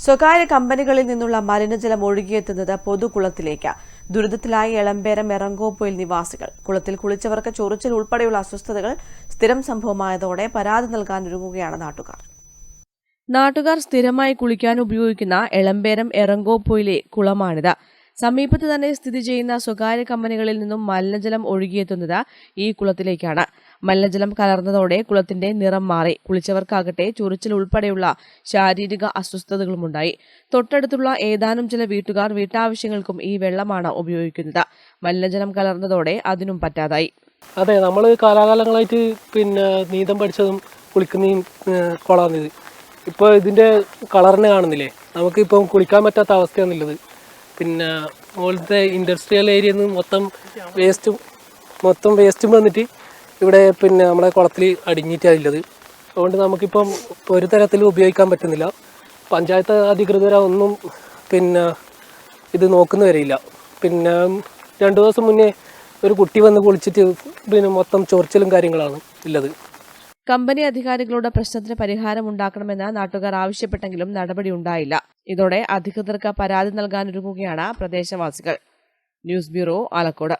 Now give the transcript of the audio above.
സ്വകാര്യ കമ്പനികളിൽ നിന്നുള്ള മലിനജലം ഒഴുകിയെത്തുന്നത് പൊതുകുളത്തിലേക്ക്. ദുരിതത്തിലായി എളമ്പേരം എറങ്കോപ്പൊയിൽ നിവാസികൾ. കുളത്തിൽ കുളിച്ചവർക്ക് ചൊറിച്ചിൽ ഉൾപ്പെടെയുള്ള അസ്വസ്ഥതകൾ സ്ഥിരം സംഭവമായതോടെ പരാതി നൽകാനൊരുങ്ങുകയാണ് നാട്ടുകാർ. നാട്ടുകാർ സ്ഥിരമായി കുളിക്കാൻ ഉപയോഗിക്കുന്ന എളമ്പേരം എറങ്കോപ്പൊയിലെ കുളമാണിത്. സമീപത്ത് തന്നെ സ്ഥിതി ചെയ്യുന്ന സ്വകാര്യ കമ്പനികളിൽ നിന്നും മലിനജലം ഒഴുകിയെത്തുന്നത് ഈ കുളത്തിലേക്കാണ്. മലിനജലം കലർന്നതോടെ കുളത്തിന്റെ നിറം മാറി. കുളിച്ചവർക്കാകട്ടെ ചൊറിച്ചിൽ ഉൾപ്പെടെയുള്ള ശാരീരിക അസ്വസ്ഥതകളുമുണ്ടായി. തൊട്ടടുത്തുള്ള ഏതാനും ചില വീട്ടുകാർ വീട്ടാവശ്യങ്ങൾക്കും ഈ വെള്ളമാണ് ഉപയോഗിക്കുന്നത്. മലിനജലം കലർന്നതോടെ അതിനും പറ്റാതായി. അതെ, നമ്മൾ കാലാകാലങ്ങളായിട്ട് നീന്തം പഠിച്ചതും കുളിക്കുന്നതും കുളമാണിത്. ഇപ്പോൾ ഇതിൻ്റെ കളറിന് കാണുന്നില്ലേ, നമുക്കിപ്പം കുളിക്കാൻ പറ്റാത്ത അവസ്ഥയാണുള്ളത്. മുകളിലത്തെ ഇൻഡസ്ട്രിയൽ ഏരിയയിൽ നിന്ന് മൊത്തം വേസ്റ്റും വന്നിട്ട് ഇവിടെ നമ്മളെ കുളത്തിൽ അടിഞ്ഞിട്ടാണുള്ളത്. അതുകൊണ്ട് നമുക്കിപ്പം ഒരു തരത്തിലും ഉപയോഗിക്കാൻ പറ്റുന്നില്ല. പഞ്ചായത്ത് അധികൃതരൊന്നും ഇത് നോക്കുന്നവരില്ല. 2 ദിവസം മുന്നേ ഒരു കുട്ടി വന്ന് കുളിച്ചിട്ട് മൊത്തം ചൊറിച്ചിലും കാര്യങ്ങളാണ് ഉള്ളത്. കമ്പനി അധികാരികളോട് പ്രശ്നത്തിന് പരിഹാരമുണ്ടാക്കണമെന്ന് നാട്ടുകാർ ആവശ്യപ്പെട്ടെങ്കിലും നടപടി ഉണ്ടായില്ല. ഇതോടെ അധികൃതർക്ക് പരാതി നൽകാനൊരുങ്ങുകയാണ് പ്രദേശവാസികൾ. News bureau, Alakode.